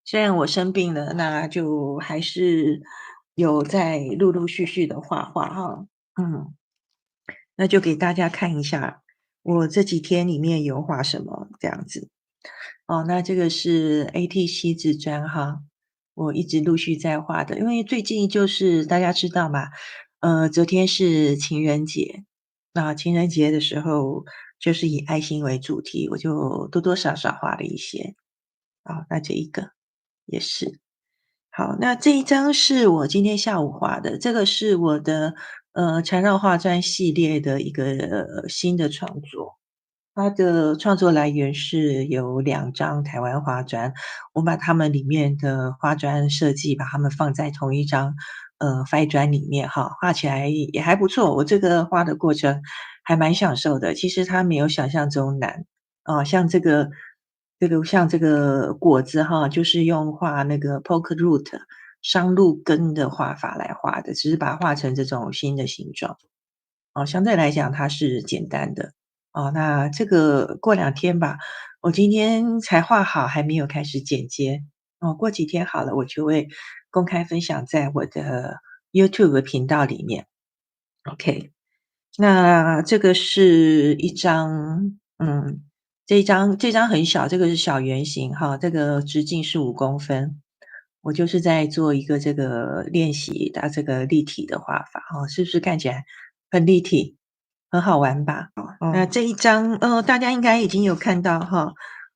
虽然我生病了，那就还是有在陆陆续续的画画哈。嗯，那就给大家看一下我这几天里面有画什么这样子。哦，那这个是 AT 西砖哈，我一直陆续在画的。因为最近就是大家知道嘛，昨天是情人节，那情人节的时候就是以爱心为主题，我就多多少少画了一些。啊，那这一个也是。好，那这一张是我今天下午画的，这个是我的缠绕画砖系列的一个新的创作。它的创作来源是有2张台湾花砖，我把它们里面的花砖设计，把它们放在同一张翻砖里面哈，画起来也还不错。我这个画的过程还蛮享受的，其实它没有想象中难。像像这个果子哈，就是用画那个 poke root 商鹿根的画法来画的，只是把它画成这种新的形状。相对来讲它是简单的。那这个过2天吧，我今天才画好，还没有开始剪接。过几天好了，我就会公开分享在我的 YouTube 频道里面。OK，那这个是一张这张很小，这个是小圆形哈，这个直径是5公分。我就是在做一个这个练习它这个立体的画法，是不是看起来很立体，很好玩吧？那这一张，大家应该已经有看到哈，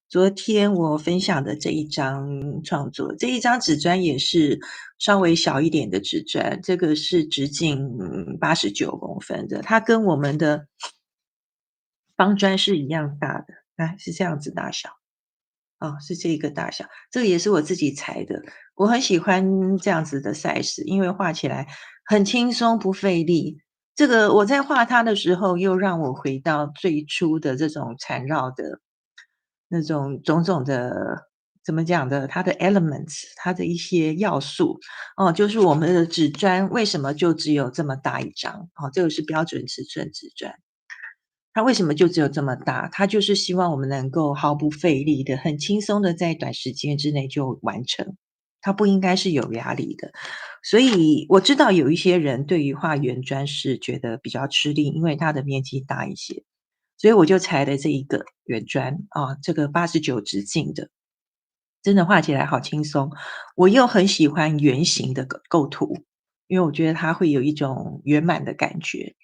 昨天我分享的这一张创作，这一张纸砖也是稍微小一点的纸砖，这个是直径89公分的，它跟我们的方砖是一样大的，是这样子大小。是这个大小，这个也是我自己裁的。我很喜欢这样子的 size，因为画起来很轻松不费力。这个我在画它的时候，又让我回到最初的这种缠绕的那种种种的怎么讲的，它的 elements，它的一些要素。就是我们的纸砖为什么就只有这么大一张？这个是标准尺寸纸砖。它为什么就只有这么大？它就是希望我们能够毫不费力的、很轻松的在短时间之内就完成，它不应该是有压力的。所以我知道有一些人对于画圆砖是觉得比较吃力，因为它的面积大一些，所以我就裁了这一个圆砖，这个89直径的，真的画起来好轻松。我又很喜欢圆形的构图，因为我觉得它会有一种圆满的感觉。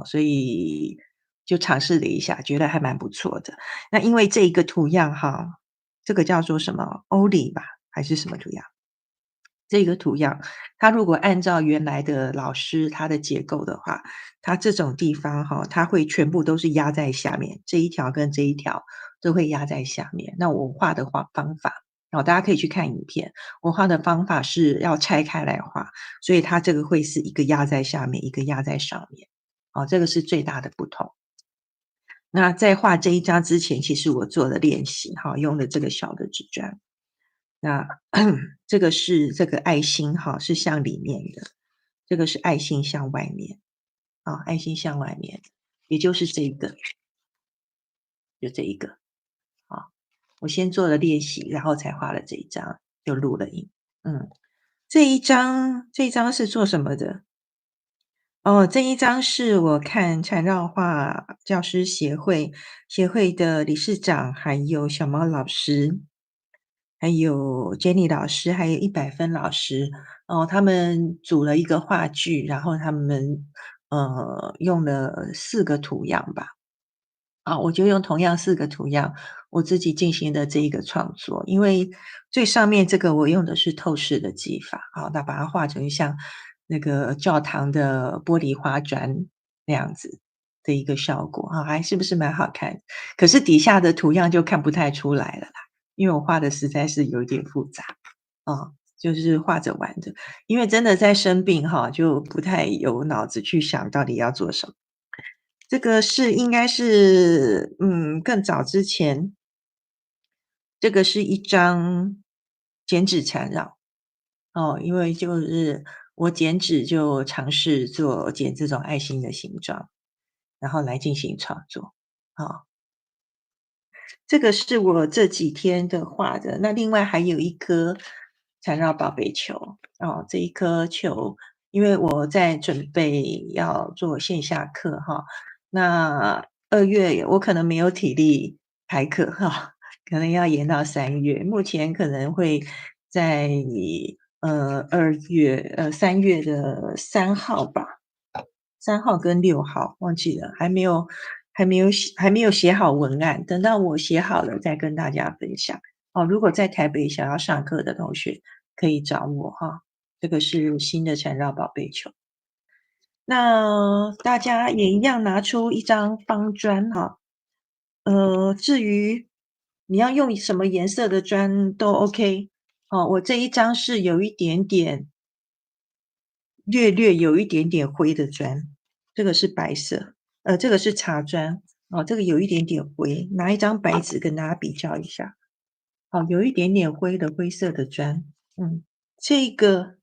所以就尝试了一下，觉得还蛮不错的。那因为这一个图样哈，这个叫做什么欧里吧，还是什么图样？这个图样，它如果按照原来的老师他的结构的话，它这种地方哈，它会全部都是压在下面，这一条跟这一条都会压在下面。那我画的方法，大家可以去看影片，我画的方法是要拆开来画，所以它这个会是一个压在下面，一个压在上面。这个是最大的不同。那在画这一张之前，其实我做了练习哈，用了这个小的纸砖。那这个是这个爱心哈，是向里面的，这个是爱心向外面。爱心向外面，也就是这个，就这一个。啊，我先做了练习，然后才画了这一张，就录了音。嗯，这一张是做什么的？这一张是我看缠绕画教师协会的理事长，还有小猫老师，还有 Jenny 老师，还有100分老师，他们组了一个话剧，然后他们用了4个图样吧。我就用同样4个图样，我自己进行的这一个创作。因为最上面这个我用的是透视的技法，那把它画成像那个教堂的玻璃花砖那样子的一个效果，还是不是蛮好看？可是底下的图样就看不太出来了啦，因为我画的实在是有一点复杂，就是画着玩的。因为真的在生病哈，就不太有脑子去想到底要做什么。这个应该是，更早之前，这个是一张剪纸缠绕。因为就是我剪纸就尝试剪这种爱心的形状，然后来进行创作。哦，这个是我这几天的画的，那另外还有一颗缠绕宝贝球，哦，这一颗球，因为我在准备要做线下课哈，那2月我可能没有体力开课哈，可能要延到3月，目前可能会在3月的3号吧。3号跟6号，忘记了，还没有写好文案，等到我写好了再跟大家分享。哦，如果在台北想要上课的同学可以找我哈，这个是新的缠绕宝贝球。那大家也一样拿出一张方砖哈，至于你要用什么颜色的砖都 OK。哦，我这一张是有一点点略有一点点灰的砖，这个是白色，这个是茶砖，哦，这个有一点点灰，拿一张白纸跟大家比较一下，哦，有一点点灰的灰色的砖，这个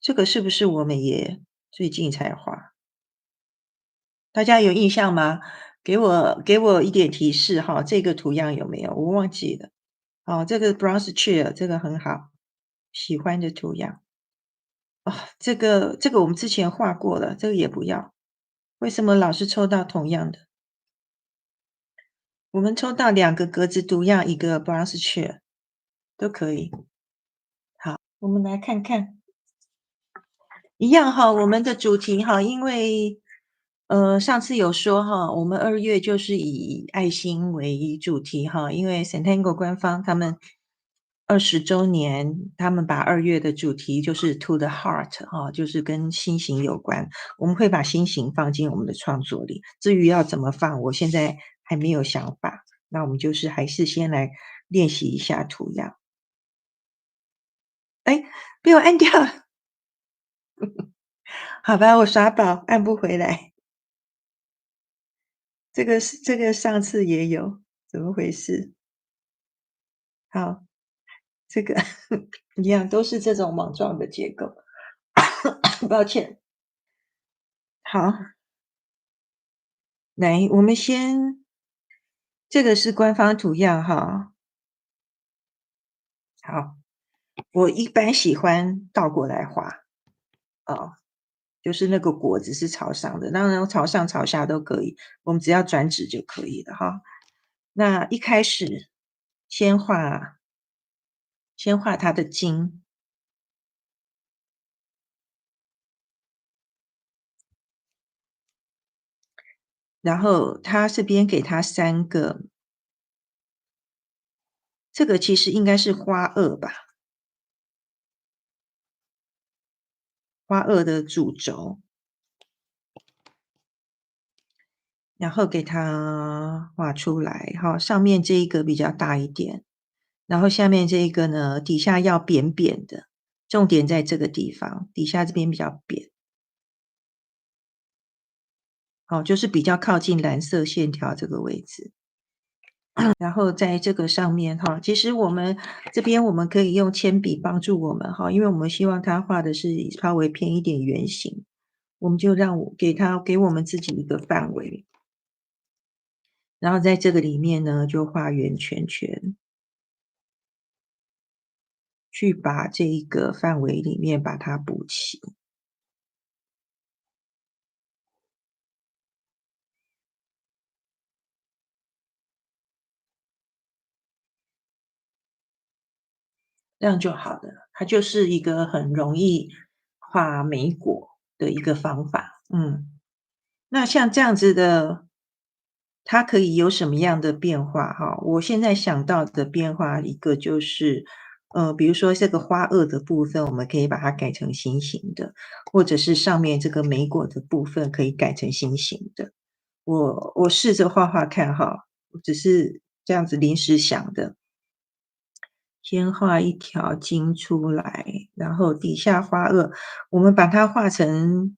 这个是不是我们也最近才画？大家有印象吗？给我一点提示哈，这个图样有没有？我忘记了。哦，这个 bronze chair 这个很好，喜欢的图样。这个我们之前画过了，这个也不要。为什么老是抽到同样的？我们抽到2个格子图样，一个 bronze chair 都可以。好，我们来看看，一样哈，我们的主题哈，因为上次有说哈，我们2月就是以爱心为主题哈，因为 Centennial 官方他们20周年，他们把2月的主题就是 To the Heart 哈，就是跟心形有关。我们会把心形放进我们的创作里，至于要怎么放，我现在还没有想法。那我们就是还是先来练习一下图样。哎，被我按掉了，好吧，我耍宝按不回来。这个上次也有，怎么回事？好，这个一样都是这种网状的结构，抱歉。好，来，我们先这个是官方图样哈。好，我一般喜欢倒过来画，哦，就是那个果子是朝上的，当然朝上朝下都可以，我们只要转纸就可以了哈。那一开始先画它的茎，然后它这边给它3个，这个其实应该是花萼吧，花萼的主轴，然后给它画出来哈，上面这一个比较大一点，然后下面这一个呢，底下要扁扁的，重点在这个地方，底下这边比较扁，哦，就是比较靠近蓝色线条这个位置。然后在这个上面哈，其实我们这边我们可以用铅笔帮助我们哈，因为我们希望它画的是稍微偏一点圆形，我们就让我给我们自己一个范围，然后在这个里面呢，就画圆圈圈，去把这一个范围里面把它补齐。这样就好了，它就是一个很容易画莓果的一个方法。那像这样子的，它可以有什么样的变化哈？我现在想到的变化一个就是，比如说这个花萼的部分，我们可以把它改成心形的，或者是上面这个莓果的部分可以改成心形的。我试着画画看哈，我只是这样子临时想的。先画一条筋出来，然后底下花萼，我们把它画成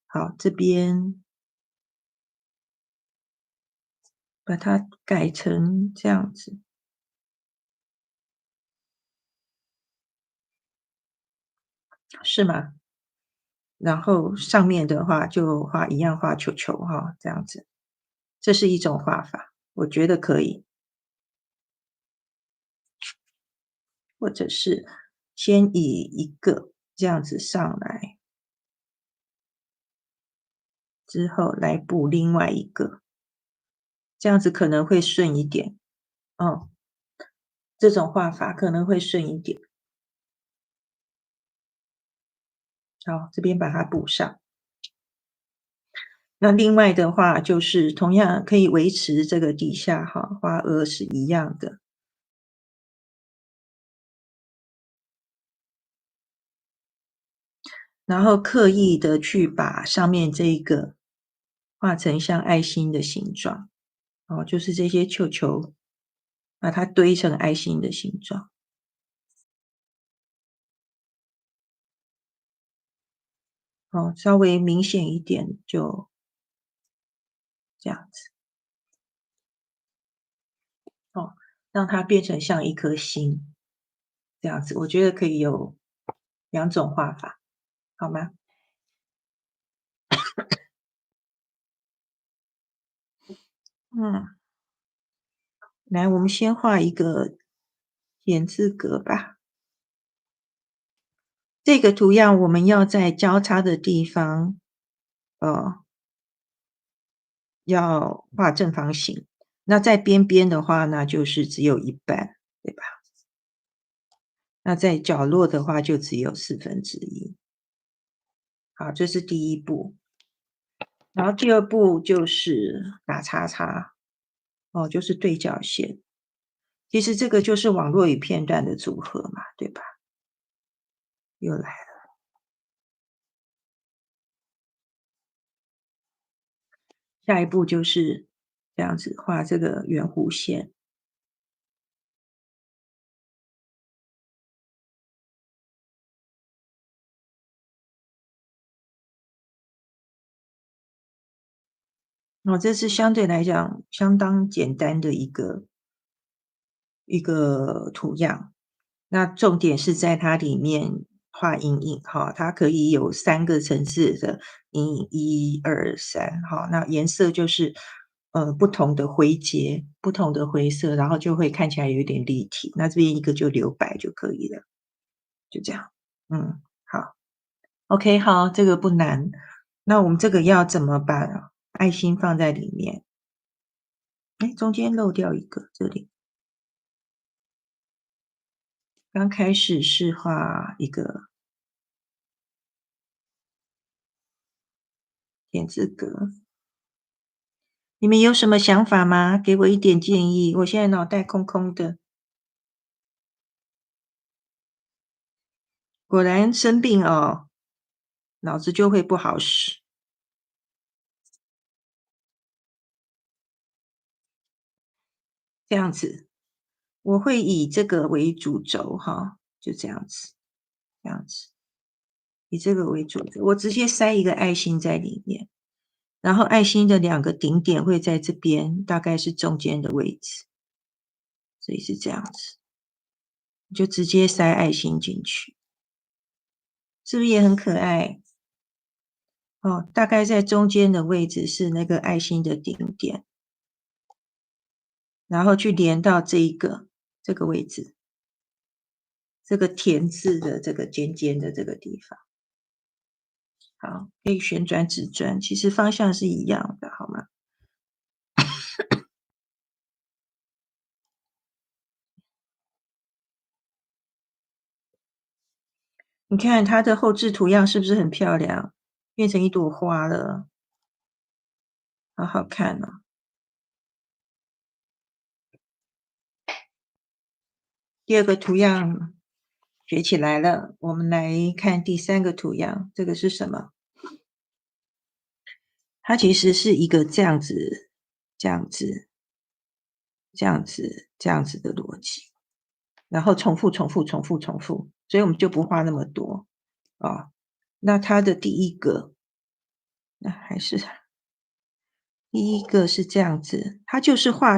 好，这边把它改成这样子，是吗？然后上面的话就画一样画球球哈，这样子，这是一种画法。我觉得可以，或者是先以一个这样子上来，之后来补另外一个，这样子可能会顺一点。嗯，这种画法可能会顺一点。好，这边把它补上。那另外的话就是同样可以维持这个底下哈，花萼是一样的。然后刻意的去把上面这一个画成像爱心的形状，哦，就是这些球球，把它堆成爱心的形状。哦，稍微明显一点就这样子，哦，让它变成像一颗心，这样子，我觉得可以有两种画法，好吗？嗯，来，我们先画一个点字格吧。这个图样我们要在交叉的地方，呃，要画正方形。那在边边的话那就是只有一半，对吧？那在角落的话就只有1/4。好，这是第一步。然后第二步就是打叉叉，哦，就是对角线。其实这个就是网络与片段的组合嘛，对吧？又来了，下一步就是这样子画这个圆弧线。哦，这是相对来讲相当简单的一个图样。那重点是在它里面画阴影哈，它可以有3个层次的阴影，1、2、3哈。那颜色就是不同的灰阶，不同的灰色，然后就会看起来有一点立体。那这边一个就留白就可以了，就这样。嗯，好，OK，好，这个不难。那我们这个要怎么把爱心放在里面？哎，中间漏掉一个，这里。刚开始是画一个点字格，你们有什么想法吗？给我一点建议，我现在脑袋空空的。果然生病哦，脑子就会不好使。这样子，我会以这个为主轴哈，就这样子，这样子，以这个为主轴，我直接塞一个爱心在里面，然后爱心的2个顶点会在这边，大概是中间的位置，所以是这样子，就直接塞爱心进去，是不是也很可爱？哦，大概在中间的位置是那个爱心的顶点，然后去连到这个位置，这个田字的这个尖尖的这个地方。好，可以旋转指转，其实方向是一样的，好吗？你看它的后置图样是不是很漂亮？变成一朵花了，好好看哦。第二个图样学起来了，我们来看第3个图样，这个是什么？它其实是一个这样子、这样子、这样子、这样子的逻辑，然后重复、重复、重复、重复，所以我们就不画那么多啊。那它的第一个，那还是第一个是这样子，它就是画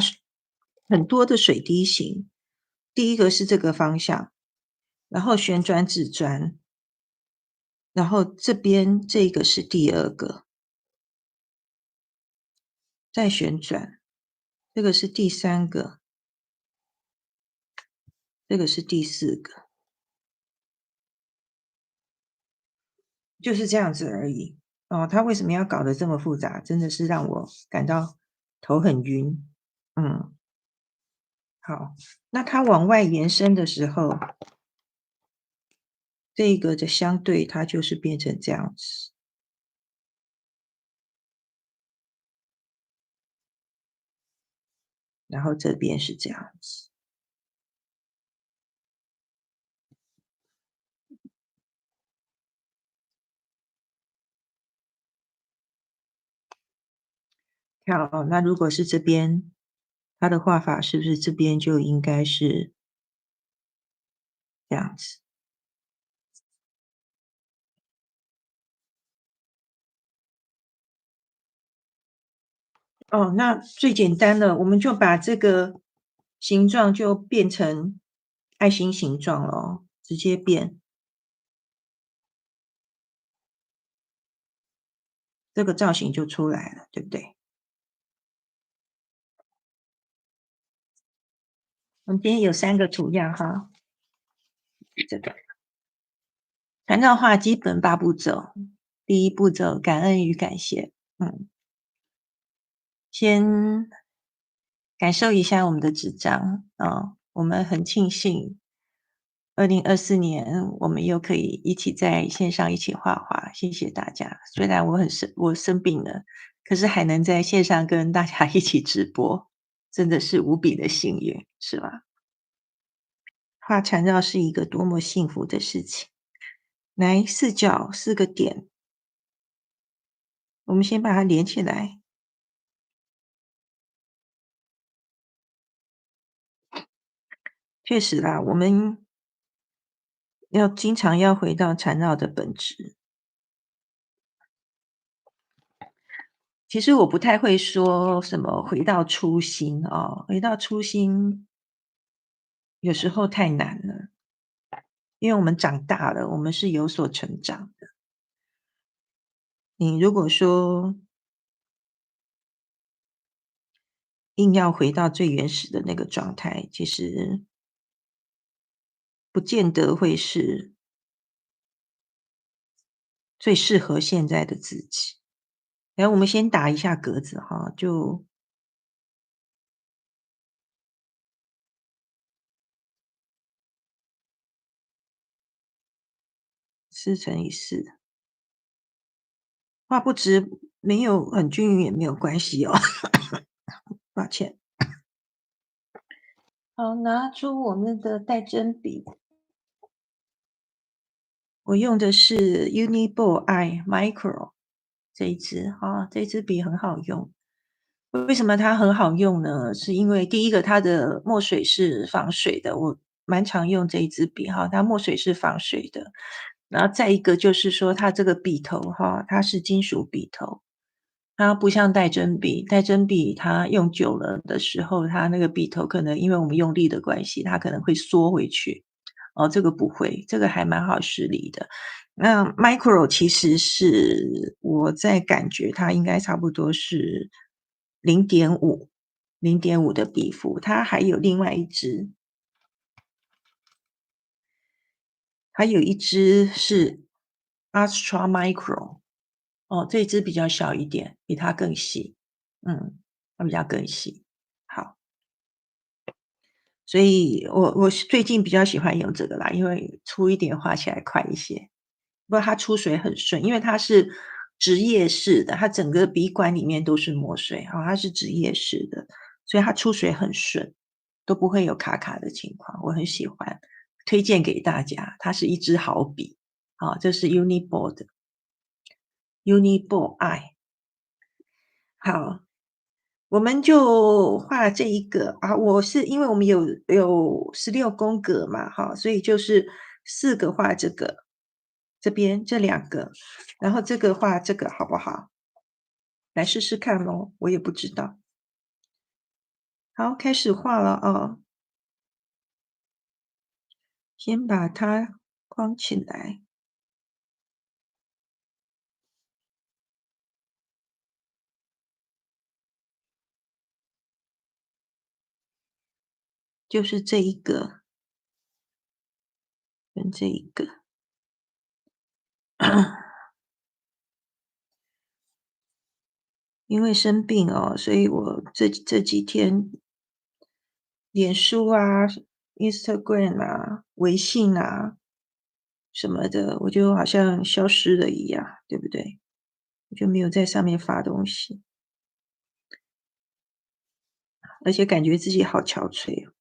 很多的水滴形。第一个是这个方向，然后旋转指转，然后这边这个是第二个，再旋转，这个是第3个，这个是第4个，就是这样子而已。哦，他为什么要搞得这么复杂，真的是让我感到头很晕。嗯，好，那它往外延伸的时候，这个的相对它就是变成这样子，然后这边是这样子。好，那如果是这边，它的画法是不是这边就应该是这样子？哦，那最简单的，我们就把这个形状就变成爱心形状了哦，直接变，这个造型就出来了，对不对？我们今天有3个图样哈，这个传照画基本8步骤，第一步骤感恩与感谢，先感受一下我们的纸张啊，我们很庆幸2024年我们又可以一起在线上一起画画，谢谢大家。虽然我生病了，可是还能在线上跟大家一起直播，真的是无比的幸运，是吧？画缠绕是一个多么幸福的事情。来，四角4个点，我们先把它连起来。确实啦，我们要经常要回到缠绕的本质。其实我不太会说什么回到初心哦，回到初心有时候太难了，因为我们长大了，我们是有所成长的。你如果说硬要回到最原始的那个状态，其实不见得会是最适合现在的自己。来，我们先打一下格子哈，就4×4，画不直没有很均匀也没有关系哦，抱歉。好，拿出我们的带针笔，我用的是 Uniball Eye Micro 这一支哈，这支笔很好用。为什么它很好用呢？是因为第一个它的墨水是防水的，我蛮常用这一支笔哈，它墨水是防水的。然后再一个就是说它这个笔头哈，它是金属笔头，它不像带针笔，带针笔它用久了的时候，它那个笔头可能因为我们用力的关系，它可能会缩回去。哦，这个不会，这个还蛮好施力的。那 Micro 其实是我在感觉它应该差不多是0.5，0.5的笔幅。它还有另外一支，还有一支是 Astra Micro，哦，这一支比较小一点，比它更细。它比较更细。好，所以我是最近比较喜欢用这个啦，因为粗一点画起来快一些。不过它出水很顺，因为它是直页式的，它整个笔管里面都是墨水，哦，它是直页式的，所以它出水很顺，都不会有卡卡的情况，我很喜欢，推荐给大家。它是一支好笔，好，这是 Uniball 的 Uniball Eye。好，我们就画这一个啊，我是因为我们有16宫格嘛，哈，所以就是4个画这个，这边这2个，然后这个画这个好不好？来试试看咯，我也不知道。好，开始画了哦，先把它框起来。就是这一个跟这一个。因为生病哦，所以我这几天脸书啊、Instagram 啊、微信啊什么的，我就好像消失了一样，对不对？我就没有在上面发东西，而且感觉自己好憔悴哦。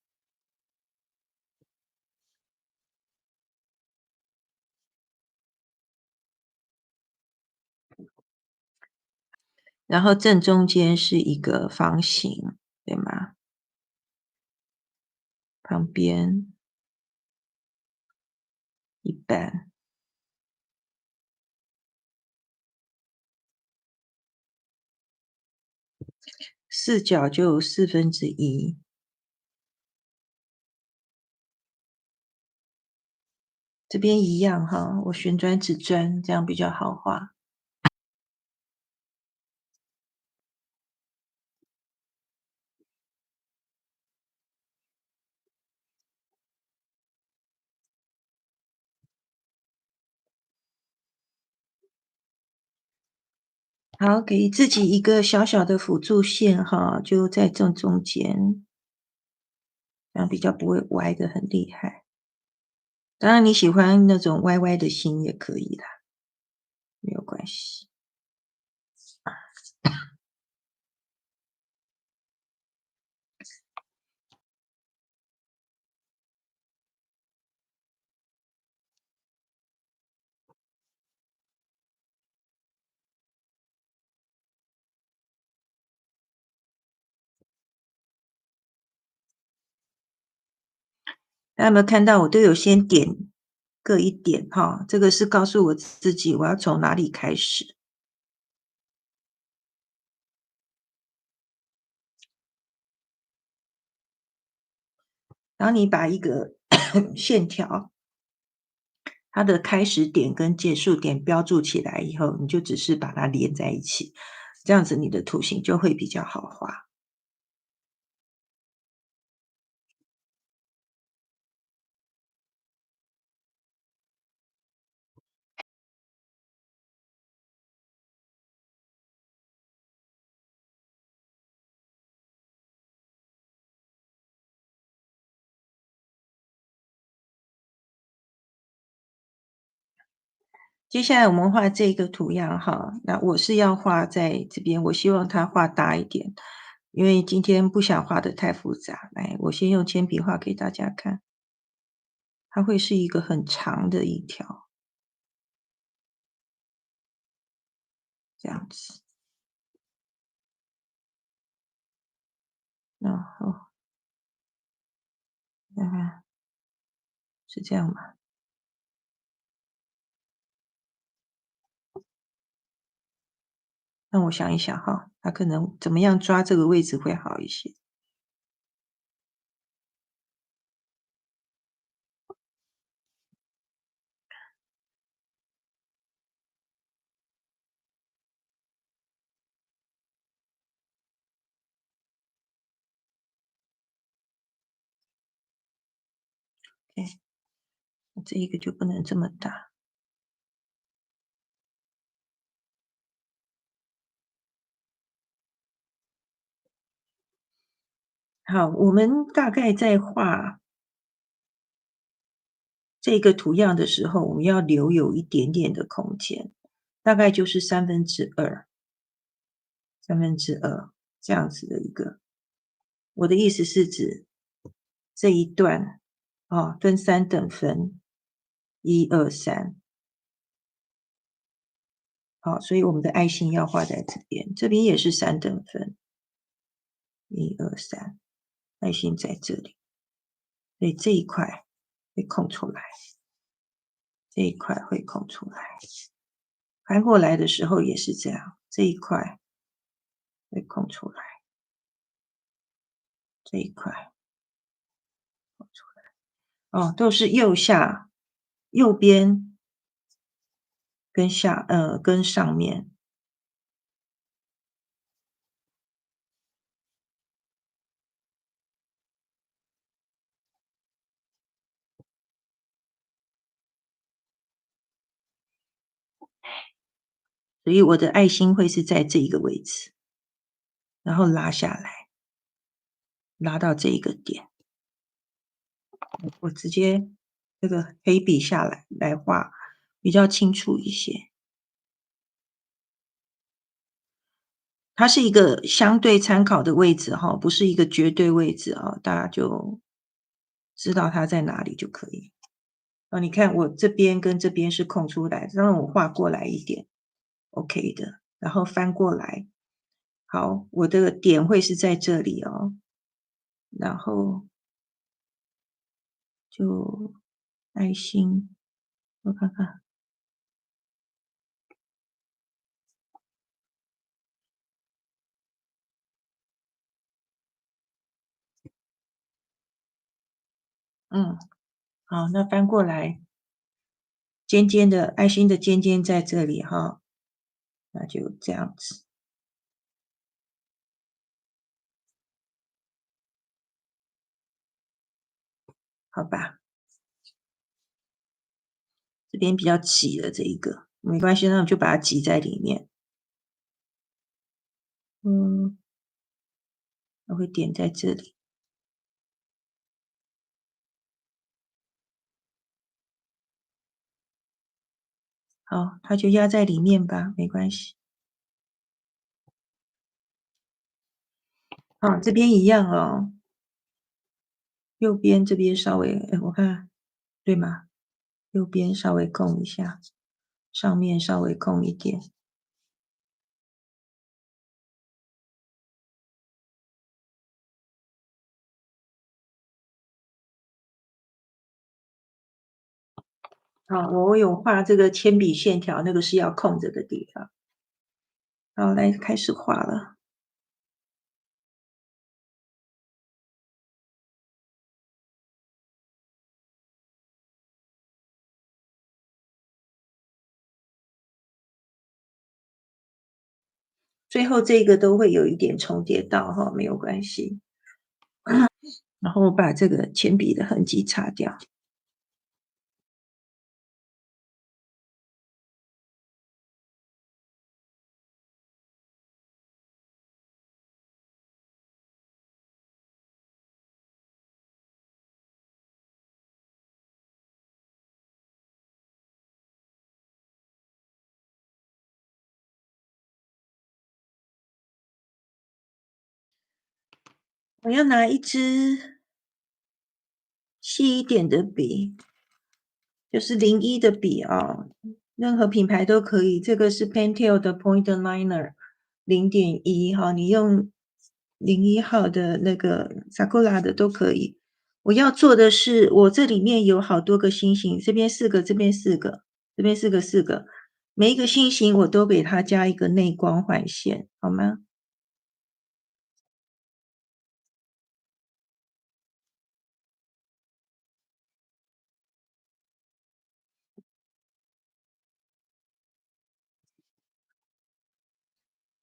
然后正中间是一个方形，对吗？旁边一半，四角就有1/4，这边一样哈，我旋转纸砖，这样比较好画。好，给自己一个小小的辅助线哈，就在正中间，这样比较不会歪的很厉害。当然你喜欢那种歪歪的心也可以啦，没有关系。大家有没有看到我都有先点各一点哈，这个是告诉我自己我要从哪里开始。然后你把一个线条，它的开始点跟结束点标注起来以后，你就只是把它连在一起，这样子你的图形就会比较好画。接下来我们画这个图样哈，那我是要画在这边，我希望它画大一点，因为今天不想画的太复杂。来，我先用铅笔画给大家看，它会是一个很长的一条，这样子。然后看看是这样吗？让我想一想哈，它可能怎么样抓这个位置会好一些。哎，这一个就不能这么大。好，我们大概在画这个图样的时候，我们要留有一点点的空间，大概就是2/3，2/3这样子的一个。我的意思是指这一段哦，分3等分，一二三，好，所以我们的爱心要画在这边，这边也是3等分，一二三，爱心在这里，所以这一块会空出来，这一块会空出来。翻过来的时候也是这样，这一块会空出来，这一块空出来。哦，都是右下、右边跟跟上面。所以我的爱心会是在这一个位置，然后拉下来，拉到这一个点。我直接这个黑笔下来画，比较清楚一些。它是一个相对参考的位置哈，不是一个绝对位置啊，大家就知道它在哪里就可以。你看我这边跟这边是空出来，让我画过来一点，OK 的，然后翻过来。好，我的点会是在这里哦，然后就爱心，我看看，嗯，好，那翻过来，尖尖的爱心的尖尖在这里哈，那就这样子，好吧？这边比较挤了这一个，没关系，那我就把它挤在里面。嗯，我会点在这里，好，它就压在里面吧，没关系。好，这边一样哦，右边这边稍微，我看对吗？右边稍微空一下，上面稍微空一点。好，我有画这个铅笔线条，那个是要空着的地方。好，来开始画了。最后这个都会有一点重叠到哈，没有关系。然后我把这个铅笔的痕迹擦掉。我要拿一支细一点的笔，就是01的笔啊，任何品牌都可以。这个是 Pentel 的 Point Liner 0.1哈，你用01号的那个 Sakura 的都可以。我要做的是，我这里面有好多个星星，这边4个，这边4个，这边4个，每一个星星我都给它加一个内光环线，好吗？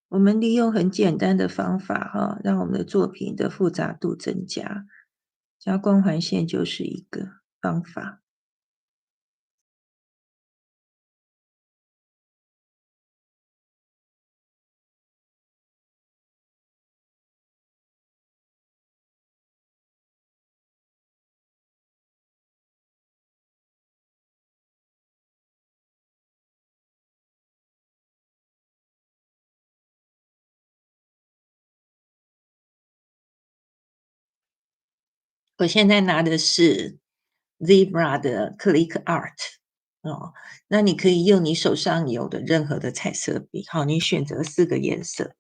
我们利用很简单的方法哈，让我们的作品的复杂度增加，加光环线就是一个方法。我现在拿的是 Zebra 的 Click Art 哦，那你可以用你手上有的任何的彩色笔，好，你选择4个颜色，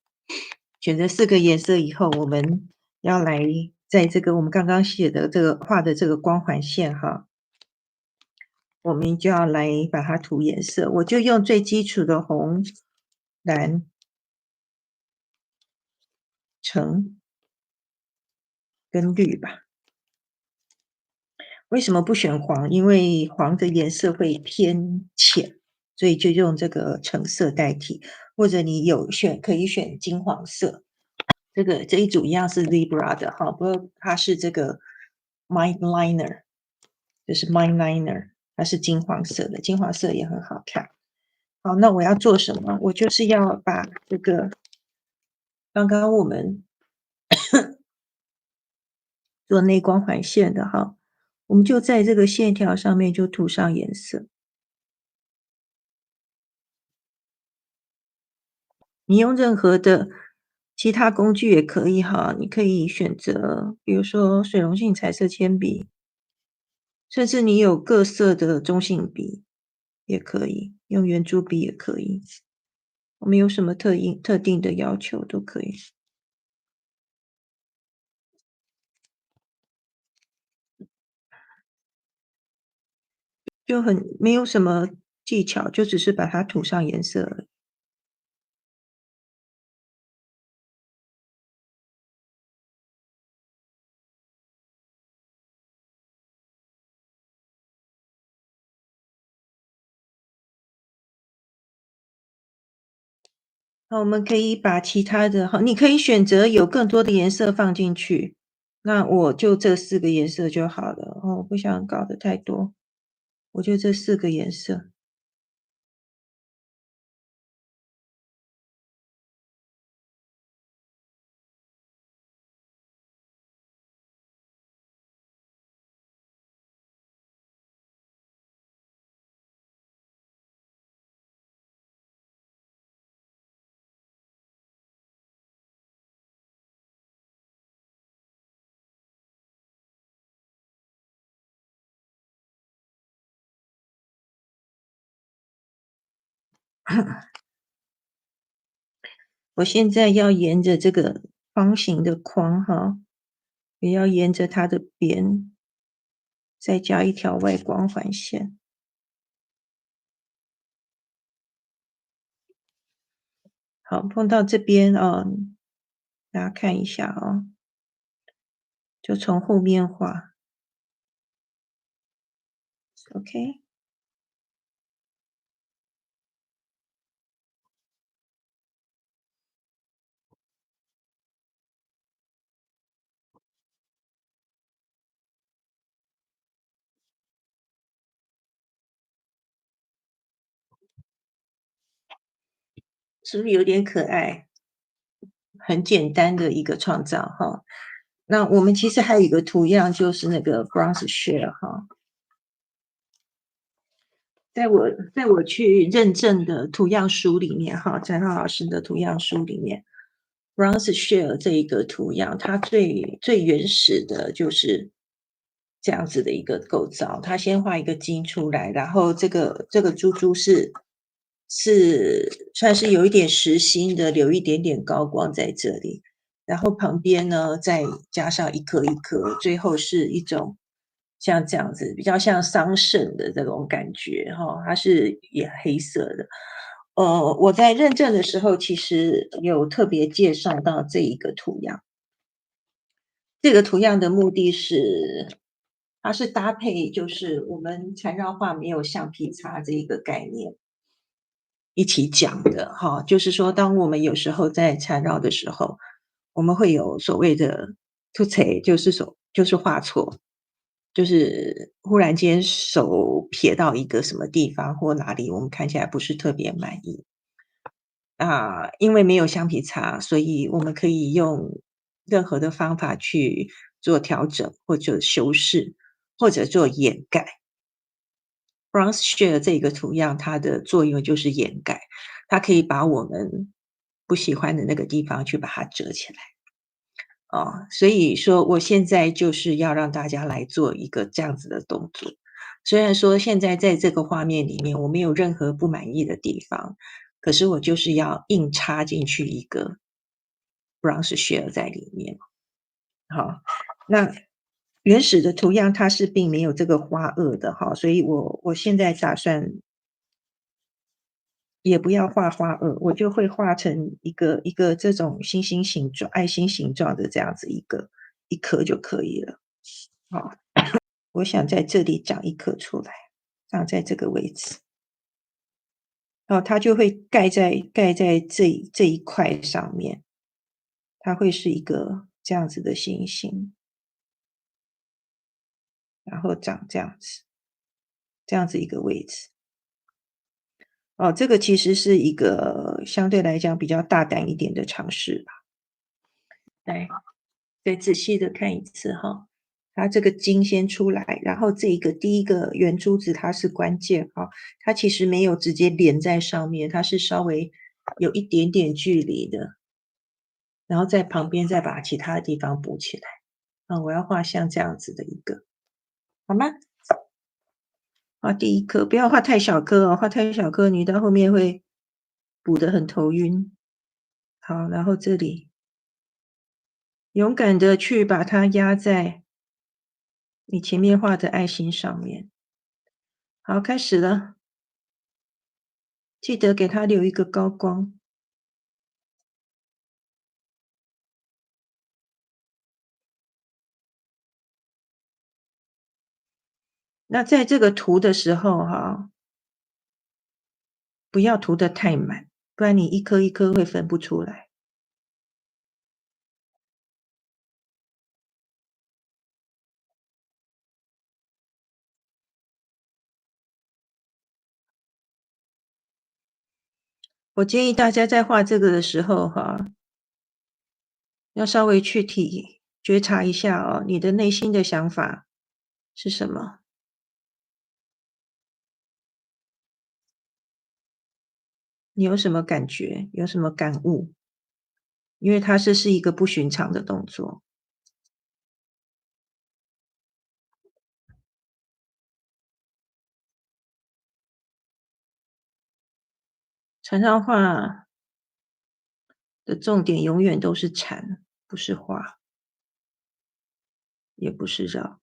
选择4个颜色以后，我们要来在这个我们刚刚写的这个画的这个光环线哈，我们就要来把它涂颜色，我就用最基础的红、蓝、橙跟绿吧。为什么不选黄？因为黄的颜色会偏浅，所以就用这个橙色代替，或者你有可以选金黄色。这一组一样是 Libra 的哈，不过它是这个 Mind Liner，就是 Mind Liner，它是金黄色的，金黄色也很好看。好，那我要做什么？我就是要把这个刚刚我们做内光环线的哈，我们就在这个线条上面就涂上颜色。你用任何的其他工具也可以哈，你可以选择，比如说水溶性彩色铅笔，甚至你有各色的中性笔也可以，用圆珠笔也可以，我没有什么特定的要求，都可以。就没有什么技巧，就只是把它涂上颜色而已。那我们可以把其他的哈，你可以选择有更多的颜色放进去，那我就这4个颜色就好了，哦，我不想搞得太多，我就这4个颜色。我现在要沿着这个方形的框哈，也要沿着它的边，再加一条外光环线。好，碰到这边哦，大家看一下哦，就从后面画，OK。是不是有点可爱？很简单的一个创造哈。那我们其实还有一个图样，就是那个 bronze share 哈。在我去认证的图样书里面哈，陈浩老师的图样书里面，bronze share 这一个图样，它最原始的就是这样子的一个构造。他先画一个金出来，然后这个珠珠是算是有一点实心的，留一点点高光在这里，然后旁边呢再加上一颗一颗，最后是一种像这样子比较像桑葚的这种感觉哈，它是也黑色的。我在认证的时候，其实有特别介绍到这一个图样。这个图样的目的是，它是搭配就是我们缠绕画没有橡皮擦这一个概念一起讲的哈。就是说当我们有时候在缠绕的时候，我们会有所谓的突裁，就是画错，就是忽然间手撇到一个什么地方或哪里，我们看起来不是特别满意。因为没有橡皮擦，所以我们可以用任何的方法去做调整或者修饰，或者做掩盖。Bronze share 这个图样，它的作用就是掩盖，它可以把我们不喜欢的那个地方去把它遮起来。所以说我现在就是要让大家来做一个这样子的动作。虽然说现在在这个画面里面我没有任何不满意的地方，可是我就是要硬插进去一个 bronze share 在里面。好，那原始的图样它是并没有这个花萼的哈，所以我现在打算也不要画花萼，我就会画成一个这种星星形状、爱心形状的这样子一颗就可以了。好，我想在这里长一颗出来，长在这个位置，然后它就会盖在这一块上面，它会是一个这样子的星星，然后长这样子一个位置。哦，这个其实是一个相对来讲比较大胆一点的尝试吧。来，再仔细的看一次哈，它这个筋先出来，然后这个第一个圆珠子它是关键哈，它其实没有直接连在上面，它是稍微有一点点距离的，然后在旁边再把其他的地方补起来。我要画像这样子的一个，好吗？画第一颗，不要画太小颗哦，画太小颗你到后面会补得很头晕。好，然后这里勇敢的去把它压在你前面画的爱心上面。好，开始了，记得给它留一个高光。那在这个涂的时候哈，不要涂得太满，不然你一颗一颗会分不出来。我建议大家在画这个的时候哈，要稍微去觉察一下哦，你的内心的想法是什么？你有什么感觉？有什么感悟？因为它是一个不寻常的动作。缠绕画的重点永远都是缠，不是画，也不是绕。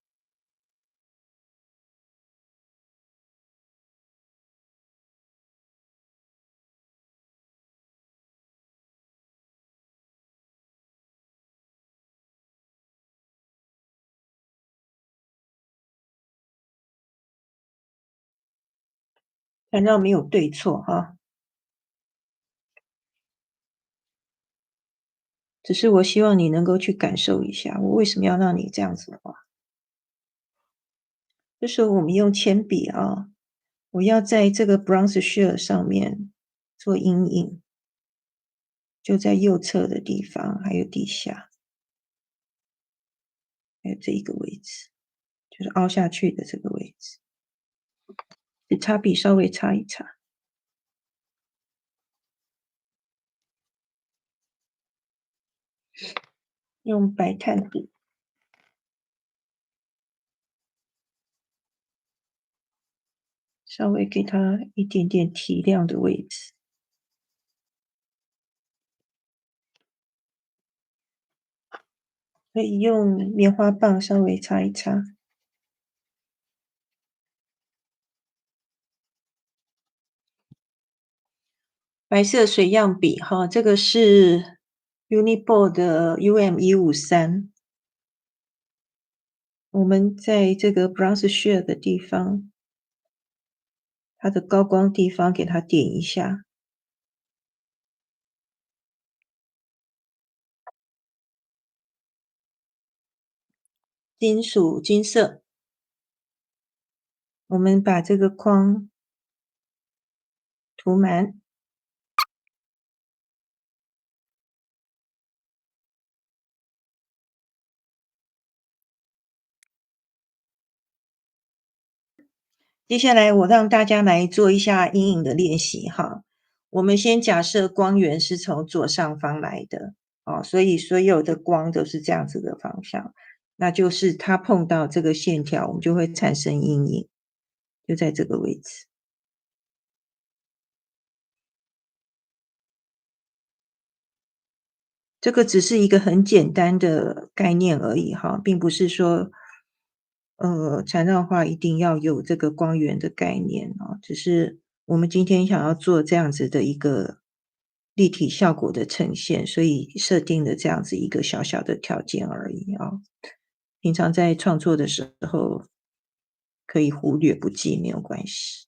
缠绕没有对错哈，只是我希望你能够去感受一下，我为什么要让你这样子画。这时候我们用铅笔啊，我要在这个 bronze shell 上面做阴影，就在右侧的地方，还有底下，还有这一个位置，就是凹下去的这个位置。擦笔稍微擦一擦，用白炭笔稍微给它一点点提亮的位置。可以用棉花棒稍微擦一擦。白色水样笔哈，这个是 Uniball 的 UM153。我们在这个 bronze shell 的地方，它的高光地方给它点一下。金属金色，我们把这个框涂满。接下来我让大家来做一下阴影的练习哈。我们先假设光源是从左上方来的，所以所有的光都是这样子的方向，那就是它碰到这个线条，我们就会产生阴影，就在这个位置。这个只是一个很简单的概念而已哈，并不是说，缠绕画一定要有这个光源的概念啊，只是我们今天想要做这样子的一个立体效果的呈现，所以设定了这样子一个小小的条件而已啊。平常在创作的时候可以忽略不计，没有关系。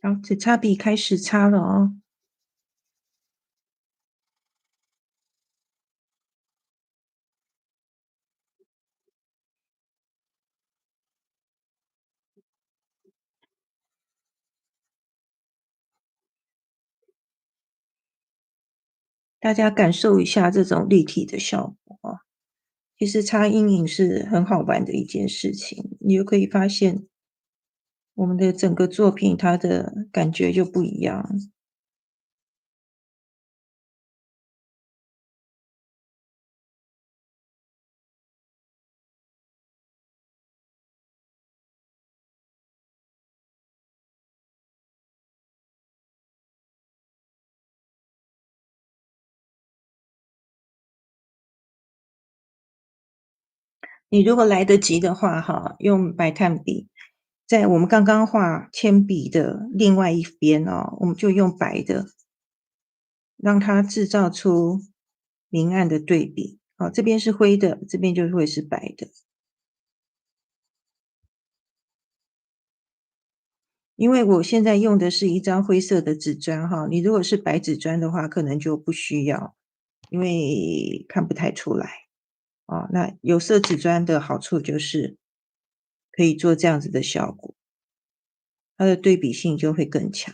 好，纸擦笔开始擦了哦。大家感受一下这种立体的效果啊。其实擦阴影是很好玩的一件事情，你就可以发现我们的整个作品它的感觉就不一样。你如果来得及的话哈，用白炭笔，在我们刚刚画铅笔的另外一边哦，我们就用白的，让它制造出明暗的对比。好，这边是灰的，这边就会是白的。因为我现在用的是一张灰色的纸砖哈，你如果是白纸砖的话，可能就不需要，因为看不太出来。哦，那有色纸砖的好处就是可以做这样子的效果，它的对比性就会更强。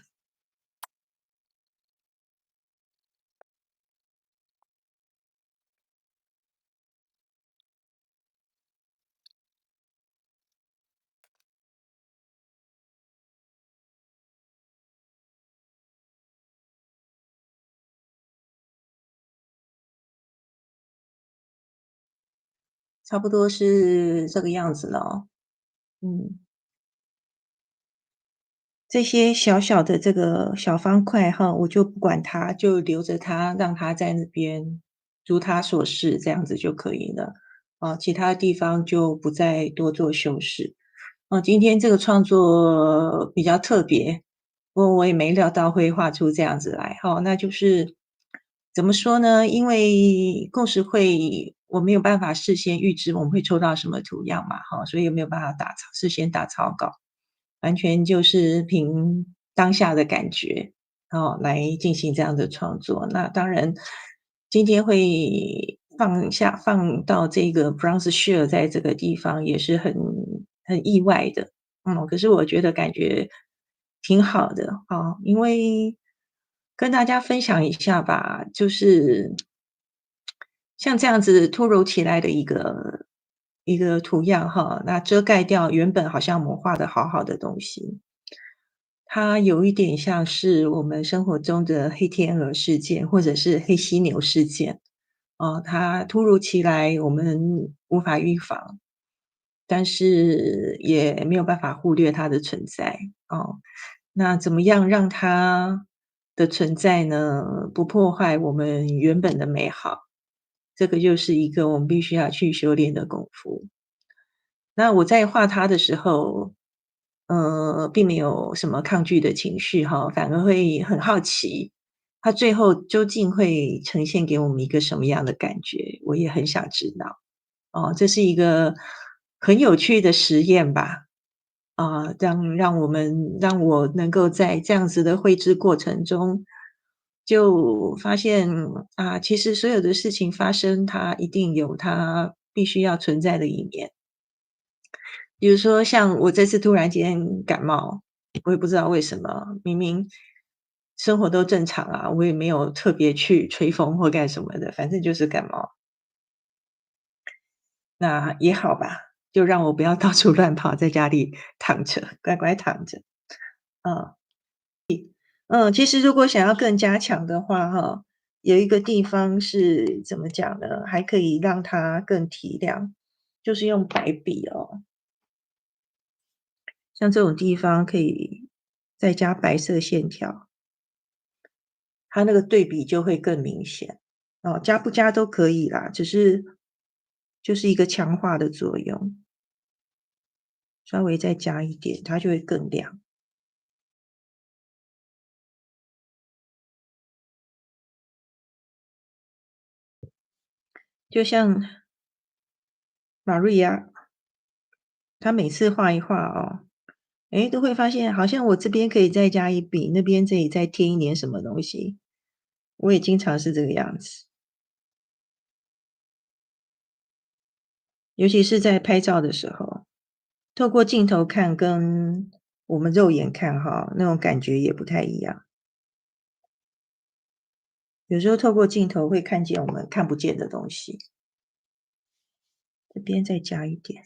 差不多是这个样子了哦。嗯。这些小小的这个小方块哈，我就不管它，就留着它，让它在那边如它所示，这样子就可以了。其他地方就不再多做修饰。今天这个创作比较特别，我也没料到会画出这样子来哈。那就是怎么说呢？因为共识会我没有办法事先预知我们会抽到什么图样嘛，哈，所以没有办法事先打草稿。完全就是凭当下的感觉，来进行这样的创作。那当然，今天会放到这个 Bronze Share 在这个地方也是很意外的。可是我觉得感觉挺好的，因为跟大家分享一下吧，就是像这样子突如其来的一个图样哈，那遮盖掉原本好像我们画的好好的东西。它有一点像是我们生活中的黑天鹅事件，或者是黑犀牛事件。它突如其来，我们无法预防，但是也没有办法忽略它的存在。那怎么样让它的存在呢，不破坏我们原本的美好？这个就是一个我们必须要去修炼的功夫。那我在画它的时候，并没有什么抗拒的情绪哈，反而会很好奇，它最后究竟会呈现给我们一个什么样的感觉，我也很想知道。这是一个很有趣的实验吧。让我能够在这样子的绘制过程中，就发现其实所有的事情发生，它一定有它必须要存在的一面。比如说像我这次突然间感冒，我也不知道为什么，明明生活都正常啊，我也没有特别去吹风或干什么的，反正就是感冒。那也好吧，就让我不要到处乱跑，在家里躺着，乖乖躺着。嗯。其实如果想要更加强的话哈，有一个地方是怎么讲呢？还可以让它更提亮，就是用白笔哦。像这种地方可以再加白色线条，它那个对比就会更明显。加不加都可以啦，只是就是一个强化的作用，稍微再加一点，它就会更亮。就像玛瑞亚，她每次画一画哦，诶，都会发现好像我这边可以再加一笔，那边这里再添一点什么东西，我也经常是这个样子。尤其是在拍照的时候，透过镜头看跟我们肉眼看哈，那种感觉也不太一样。有时候透过镜头会看见我们看不见的东西，这边再加一点。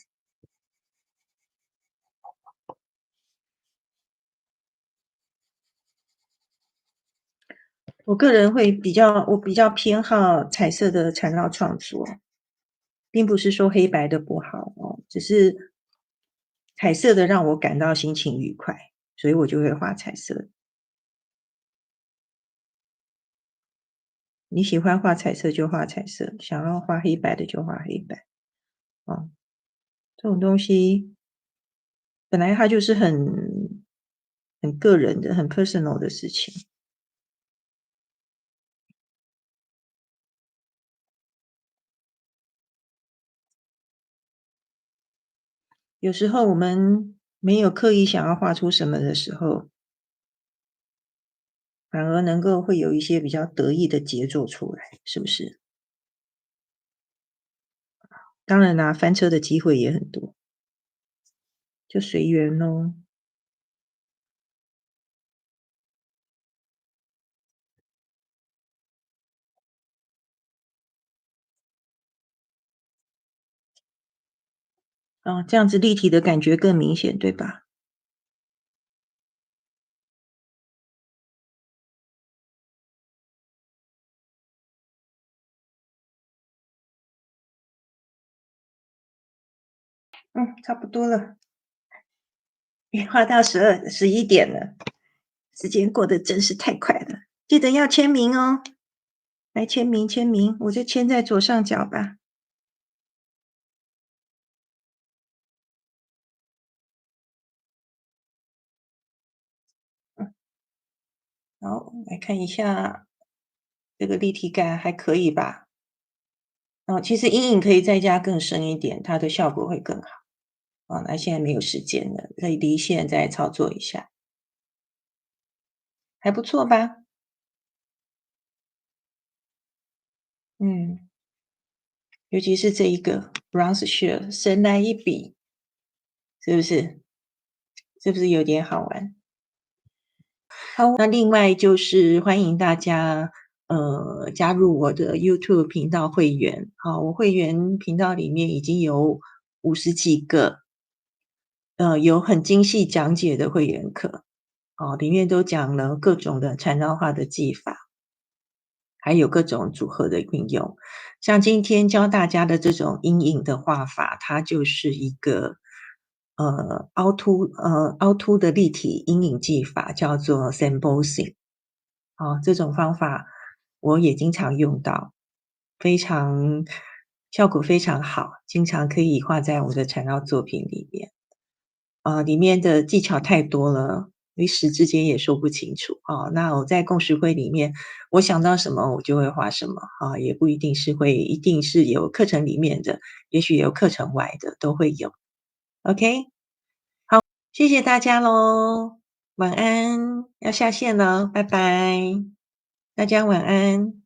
我个人我比较偏好彩色的缠绕创作，并不是说黑白的不好哦，只是彩色的让我感到心情愉快，所以我就会画彩色。你喜欢画彩色就画彩色，想要画黑白的就画黑白，哦，这种东西本来它就是很个人的、很 personal 的事情。有时候我们没有刻意想要画出什么的时候，反而能够会有一些比较得意的杰作出来，是不是？当然啦，翻车的机会也很多，就随缘咯。哦，这样子立体的感觉更明显，对吧？嗯，差不多了，也画到11点了，时间过得真是太快了。记得要签名哦，来签名签名，我就签在左上角吧。好，来看一下这个立体感还可以吧？哦，其实阴影可以再加更深一点，它的效果会更好。哦，那现在没有时间了，可以离线再操作一下，还不错吧？嗯，尤其是这一个 bronze shell 神来一笔，是不是？是不是有点好玩？好，那另外就是欢迎大家加入我的 YouTube 频道会员。好，我会员频道里面已经有50几个，有很精细讲解的会员课，哦，里面都讲了各种的缠绕画的技法。还有各种组合的运用。像今天教大家的这种阴影的画法，它就是一个凹凸的立体阴影技法，叫做 Symbossing。哦，这种方法我也经常用到，非常效果非常好，经常可以画在我的缠绕作品里面。里面的技巧太多了，一时之间也说不清楚啊。那我在共识会里面，我想到什么我就会画什么啊，也不一定是一定是有课程里面的，也许有课程外的都会有。OK，谢谢大家喽，晚安，要下线了，拜拜，大家晚安。